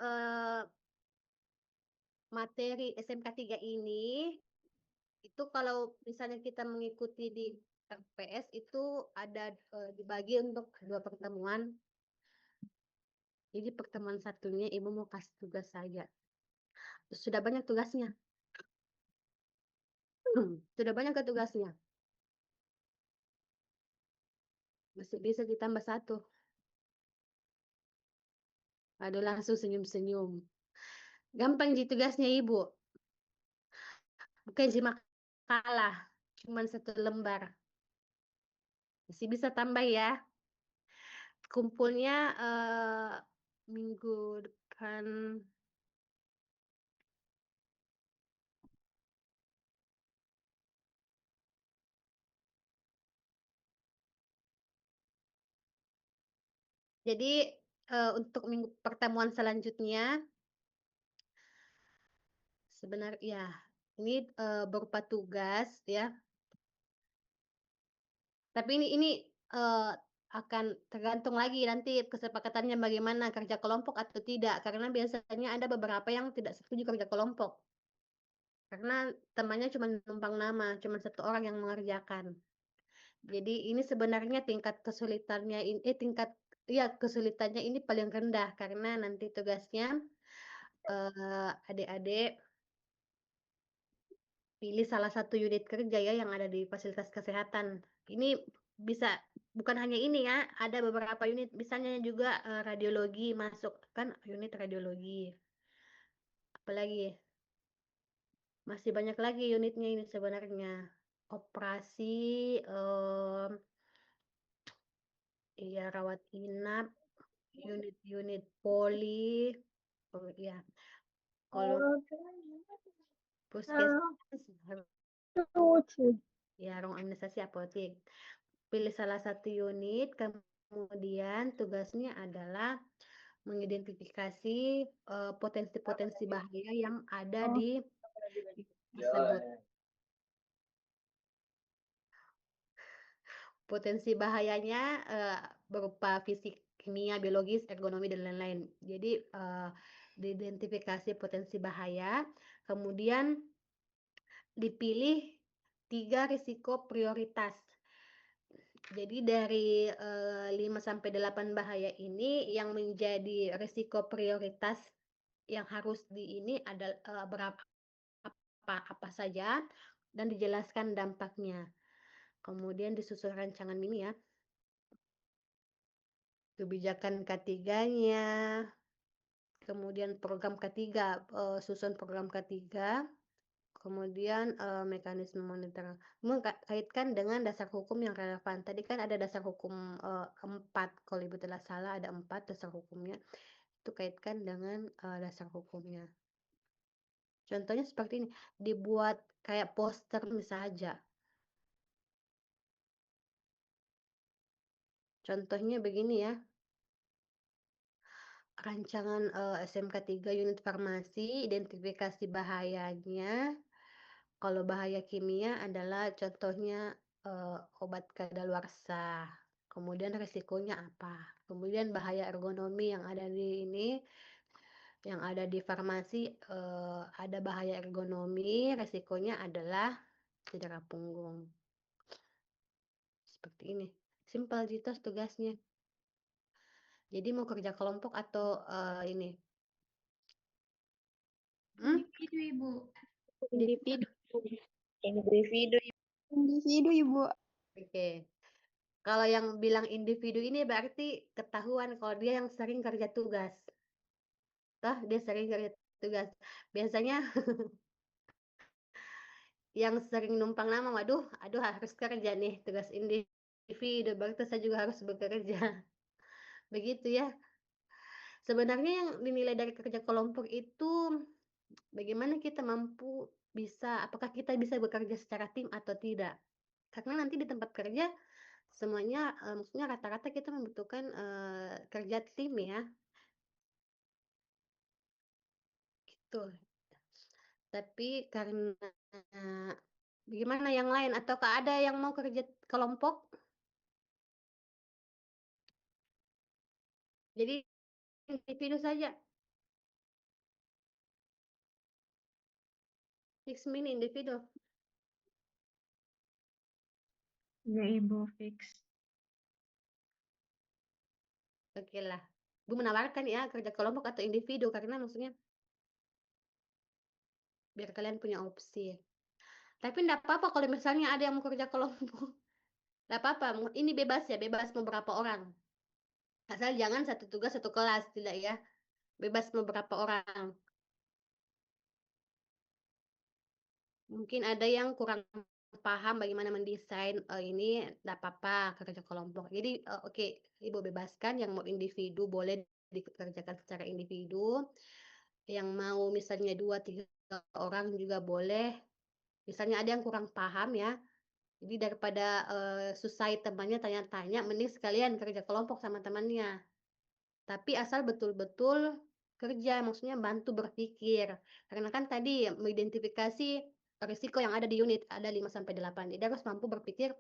materi SMK 3 ini Itu kalau misalnya kita mengikuti di RPS itu ada dibagi untuk 2 pertemuan. Jadi pertemuan satunya Ibu mau kasih tugas saja. Sudah banyak tugasnya. Sudah banyak ke tugasnya. Masih bisa ditambah 1. Aduh langsung senyum-senyum. Gampang ji tugasnya Ibu. Bukan ji makalah. Cuman 1 lembar. Masih bisa tambah ya. Kumpulnya minggu depan. Jadi untuk minggu pertemuan selanjutnya sebenarnya ya ini berupa tugas ya. Tapi ini akan tergantung lagi nanti kesepakatannya bagaimana kerja kelompok atau tidak karena biasanya ada beberapa yang tidak setuju kerja kelompok. Karena temannya cuma numpang nama, cuma 1 orang yang mengerjakan. Jadi ini sebenarnya tingkat kesulitannya tingkat ya kesulitannya ini paling rendah karena nanti tugasnya adik-adik pilih salah satu unit kerja ya yang ada di fasilitas kesehatan. Ini bisa bukan hanya ini ya, ada beberapa unit misalnya juga radiologi masuk kan unit radiologi. Apalagi masih banyak lagi unitnya ini sebenarnya. Operasi iya rawat inap, unit-unit poli. Oh iya. Kalau puskesmas ya ruang administrasi apotek. Pilih salah satu unit, kemudian tugasnya adalah mengidentifikasi potensi-potensi bahaya yang ada di tersebut. Potensi bahayanya berupa fisik, kimia, biologis, ergonomi, dan lain-lain. Jadi diidentifikasi potensi bahaya, kemudian dipilih 3 risiko prioritas. Jadi dari 5 sampai 8 bahaya ini yang menjadi risiko prioritas yang harus di ini adalah berapa apa saja dan dijelaskan dampaknya. Kemudian disusun rancangan ini ya. Kebijakan K3-nya, kemudian program K3, susun program K3, kemudian mekanisme monitor. Kaitkan dengan dasar hukum yang relevan. Tadi kan ada dasar hukum 4, kalau Ibu tidak salah ada 4 dasar hukumnya. Itu kaitkan dengan dasar hukumnya. Contohnya seperti ini, dibuat kayak poster misalnya. Contohnya begini ya. Rancangan SMK 3 unit farmasi, identifikasi bahayanya. Kalau bahaya kimia adalah contohnya obat kadaluarsa. Kemudian resikonya apa? Kemudian bahaya ergonomi yang ada di ini, yang ada di farmasi ada bahaya ergonomi, resikonya adalah cedera punggung. Seperti ini. Simpel Jitos tugasnya. Jadi mau kerja kelompok atau ini? Individu, Ibu. Individu. Individu. Individu, Ibu. Oke. Kalau yang bilang individu ini berarti ketahuan kalau dia yang sering kerja tugas. Toh dia sering kerja tugas. Biasanya yang sering numpang nama, waduh, aduh harus kerja nih tugas individu, berarti saya juga harus bekerja. Begitu ya. Sebenarnya yang dinilai dari kerja kelompok itu bagaimana kita mampu apakah kita bisa bekerja secara tim atau tidak. Karena nanti di tempat kerja semuanya maksudnya rata-rata kita membutuhkan kerja tim ya. Gitu. Tapi karena bagaimana yang lain ataukah ada yang mau kerja kelompok? Jadi individu saja. Fix mini individu. Ya, Ibu, fix. Oke lah. Bu menawarkan ya kerja kelompok atau individu karena maksudnya biar kalian punya opsi. Tapi enggak apa-apa kalau misalnya ada yang mau kerja kelompok. Enggak apa-apa, ini bebas ya, bebas mau berapa orang. Asal jangan satu tugas satu kelas, tidak ya. Bebas mau berapa orang. Mungkin ada yang kurang paham bagaimana mendesain ini enggak apa-apa kerja kelompok. Jadi oke, Ibu bebaskan yang mau individu boleh dikerjakan secara individu. Yang mau misalnya 2 3 orang juga boleh. Misalnya ada yang kurang paham ya. Jadi daripada susah temannya tanya-tanya, mending sekalian kerja kelompok sama temannya. Tapi asal betul-betul kerja, maksudnya bantu berpikir. Karena kan tadi mengidentifikasi risiko yang ada di unit, ada 5 sampai 8. Jadi harus mampu berpikir,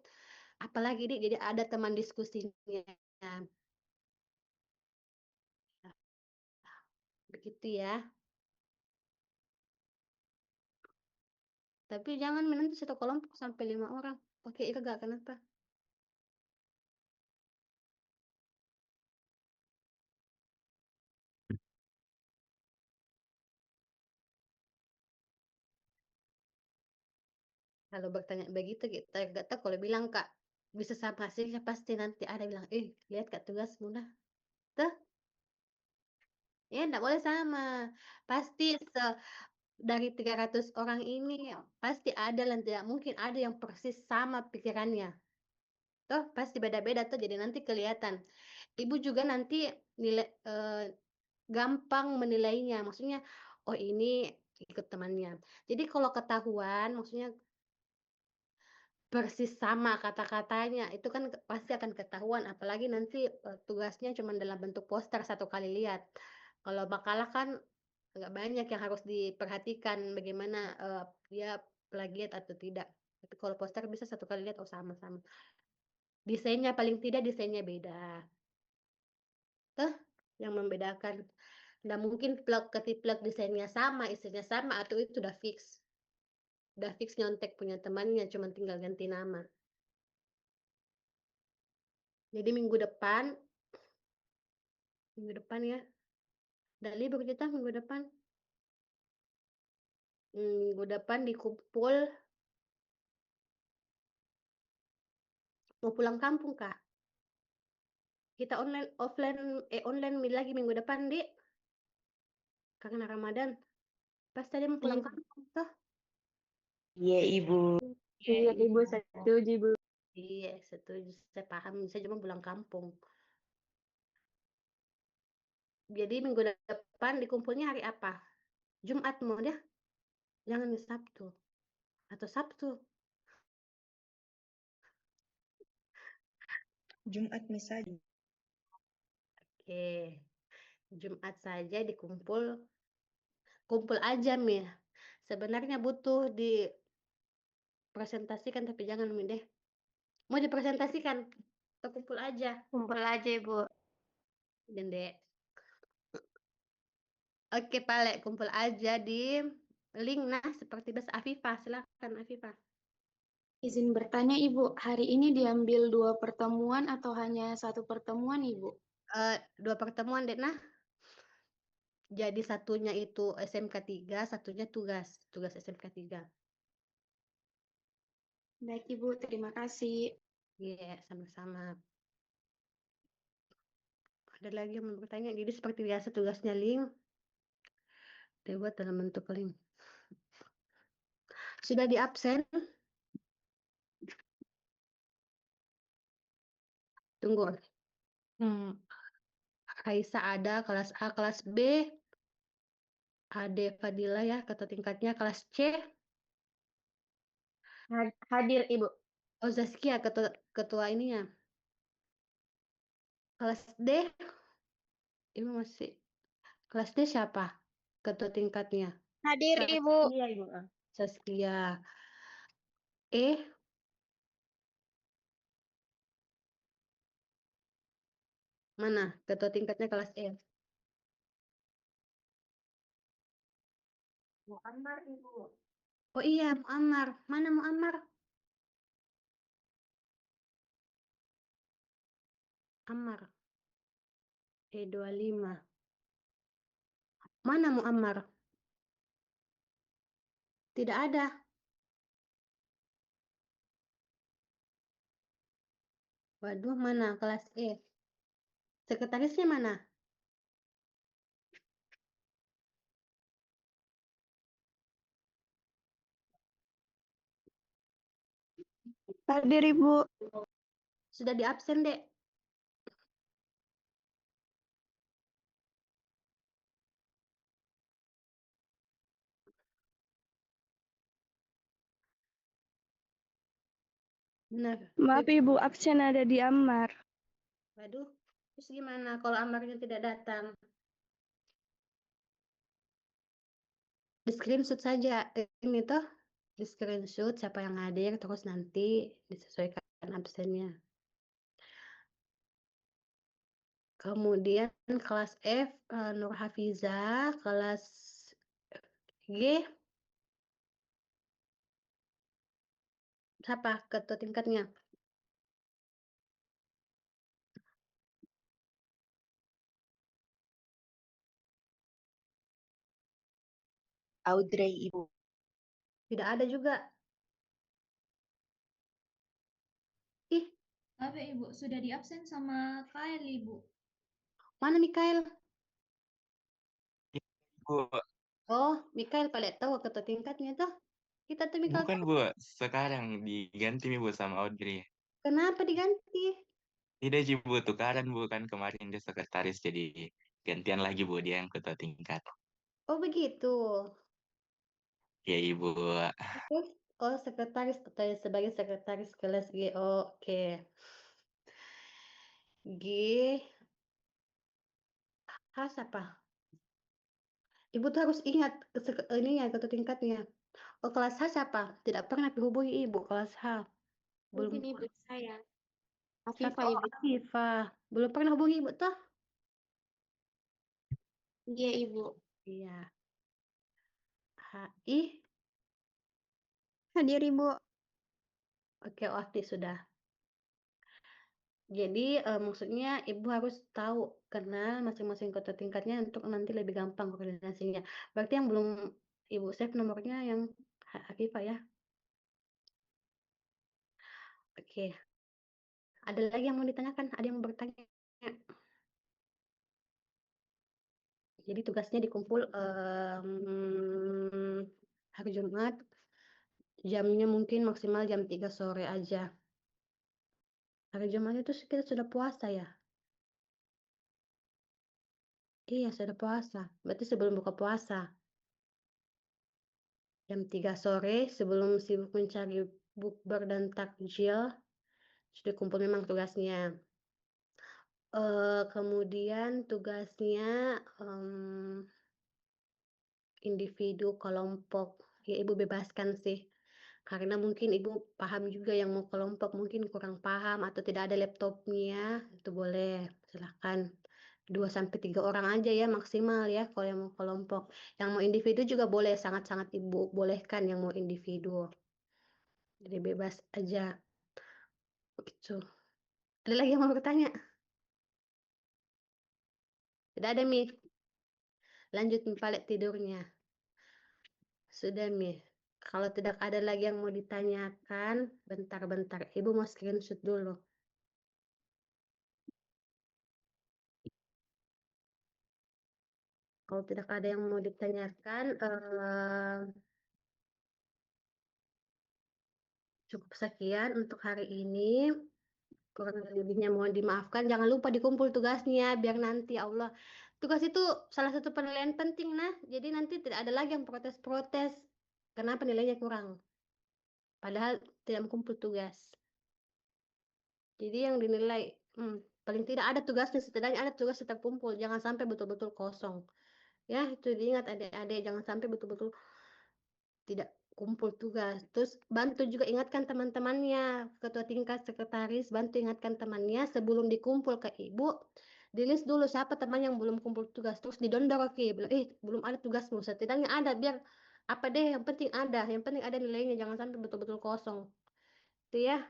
apalagi nih, jadi ada teman diskusinya. Begitu ya. Tapi jangan menentu satu kelompok sampai 5 orang. Oke, Irga, kenapa? Kalau bertanya begitu kita nggak tahu kalau bilang Kak bisa sama hasilnya pasti nanti ada bilang, lihat Kak tugas mudah. Tuh, ya enggak boleh sama. Pasti dari 300 orang ini pasti ada dan tidak mungkin ada yang persis sama pikirannya. Toh pasti beda-beda tuh jadi nanti kelihatan. Ibu juga nanti nilai gampang menilainya. Maksudnya, oh ini ikut temannya. Jadi kalau ketahuan maksudnya persis sama kata-katanya, itu kan pasti akan ketahuan, apalagi nanti, tugasnya cuma dalam bentuk poster satu kali lihat. Kalau makalah kan agak banyak yang harus diperhatikan bagaimana, dia plagiat atau tidak. Tapi kalau poster bisa satu kali lihat, oh sama-sama. Desainnya paling tidak desainnya beda. Tuh, yang membedakan. Nggak mungkin plek desainnya sama, isinya sama, atau itu udah fix. Udah fix nyontek punya temannya, cuma tinggal ganti nama. Jadi minggu depan ya, udah libur kita minggu depan. Minggu depan dikumpul, mau pulang kampung Kak. Kita online lagi minggu depan, Dik. Karena Ramadan. Pasti ada mau pulang kampung toh. Iya, Ibu. Iya, Ibu setuju, Ibu. Iya, setuju. Saya paham, saya cuma pulang kampung. Jadi minggu depan dikumpulnya hari apa? Jumat mau dia? Jangan di Sabtu. Atau Sabtu. Jumat misalnya. Oke. Jumat saja dikumpul. Kumpul aja, Mir. Sebenarnya butuh dipresentasikan, tapi jangan, Mir deh. Mau dipresentasikan? Atau kumpul aja? Kumpul aja, Ibu. Dendek. Oke, Pale, kumpul aja di link. Nah, seperti biasa. Afifah, silakan Afifah. Izin bertanya, Ibu, hari ini diambil 2 pertemuan atau hanya 1 pertemuan, Ibu? 2 pertemuan, Dek. Nah, jadi satunya itu SMK 3, satunya tugas SMK 3. Baik, Ibu, terima kasih. Iya, sama-sama. Ada lagi yang mau bertanya? Jadi seperti biasa tugasnya link. Dibuat dalam bentuk link. Sudah di absen? Tunggu. Raisa ada, kelas A, kelas B. Ade Fadila ya, ketua tingkatnya kelas C. Hadir, Ibu. Oh, Zaskia, ketua ininya. Kelas D, Ibu masih. Kelas D siapa? Ketua tingkatnya. Hadir, Ibu. Iya, Ibu. Saskia. E, mana? Ketua tingkatnya kelas E. Muammar, Ibu. Oh iya, Muammar. Mana Muammar? Ammar. E25. Mana Muammar? Tidak ada. Waduh, mana kelas E? Sekretarisnya mana? Hadir Ibu. Sudah di absen, Dek. Benar. Maaf Ibu, absen ada di Ammar. Waduh, terus gimana kalau Ammarnya tidak datang? Di screenshot saja ini toh, di screenshot siapa yang hadir, terus nanti disesuaikan absennya. Kemudian kelas F, Nur Hafiza, kelas G, siapa ketua tingkatnya? Audrey, Ibu. Tidak ada juga. Ih, Apa Ibu? Sudah di absen sama Kael Ibu. mana Mikael? Bu, Oh, Mikael pada tahu ketua tingkatnya tuh. Kita tuh Mikael bukan tahu. Bu, sekarang diganti nih Bu sama Audrey. Kenapa diganti? Tidak sih Bu, tukaran Bu, kan kemarin dia sekretaris jadi gantian lagi Bu, dia yang ketua tingkat. Oh begitu. Ya Ibu, Terus, oh sekretaris sebagai sekretaris kelas G. Oh, oke. G, H apa? Ibu tuh harus ingat ini ya ketua tingkatnya. Oh kelas H siapa? Tidak pernah dihubungi ibu kelas H. Belum. Mungkin ibu saya. Siapa? Afifah Oh ibu. Afifah. Belum pernah hubungi ibu tuh? Iya ibu. Iya. HI. Hadir Ibu. Oke, Wafdi sudah. Jadi maksudnya ibu harus tahu kenal masing-masing ketua tingkatnya untuk nanti lebih gampang koordinasinya. Berarti yang belum ibu save nomornya yang Afifah ya. Oke. Ada lagi yang mau ditanyakan? Ada yang mau bertanya? Jadi tugasnya dikumpul hari Jumat. Jamnya mungkin maksimal jam 3 sore aja. Hari Jumat itu kita sudah puasa ya? Iya, sudah puasa. Berarti sebelum buka puasa. Jam 3 sore sebelum sibuk mencari bukber dan takjil. Sudah kumpul memang tugasnya. Kemudian tugasnya individu, kelompok. Ya, ibu bebaskan sih. Karena mungkin ibu paham juga yang mau kelompok mungkin kurang paham atau tidak ada laptopnya, itu boleh, silahkan. 2 sampai 3 orang aja ya maksimal ya kalau yang mau kelompok. Yang mau individu juga boleh, sangat-sangat ibu bolehkan yang mau individu. Jadi bebas aja. Gitu. Ada lagi yang mau bertanya? Tidak ada, Mi. Lanjut palet tidurnya. Sudah, Mi. Kalau tidak ada lagi yang mau ditanyakan, bentar-bentar. Ibu mau screenshot dulu. Kalau tidak ada yang mau ditanyakan, cukup sekian untuk hari ini. Kurang lebihnya mohon dimaafkan. Jangan lupa dikumpul tugasnya, biar nanti Allah. Tugas itu salah satu penilaian penting, nah. Jadi nanti tidak ada lagi yang protes-protes. Kenapa nilainya kurang? Padahal tidak mengumpul tugas. Jadi yang dinilai, paling tidak ada tugasnya, setidaknya ada tugas tetap kumpul. Jangan sampai betul-betul kosong. Ya, itu diingat adik-adik. Jangan sampai betul-betul tidak kumpul tugas. Terus bantu juga ingatkan teman-temannya, ketua tingkat, sekretaris, bantu ingatkan temannya sebelum dikumpul ke ibu. Di list dulu siapa teman yang belum kumpul tugas, terus didondor ke bilang, belum ada tugasmu, setidaknya ada, biar apa deh, yang penting ada nilainya, jangan sampai betul-betul kosong. Itu ya,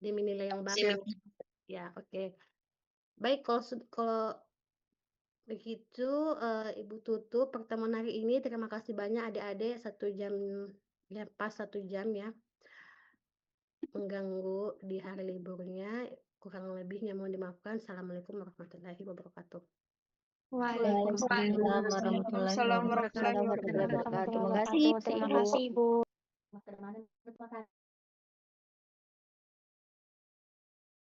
demi nilai yang bagus. Ya, oke. Baik, kalau begitu, Ibu tutup pertemuan hari ini. Terima kasih banyak adik-adik, 1 jam, ya pas 1 jam ya, mengganggu di hari liburnya. Kurang lebihnya mohon dimaafkan. Assalamualaikum warahmatullahi wabarakatuh. Waalaikumsalam warahmatullahi Waalaikumsalam wabarakatuh. warahmatullahi wabarakatuh. Terima kasih, Terima kasih, Ibu. Bu.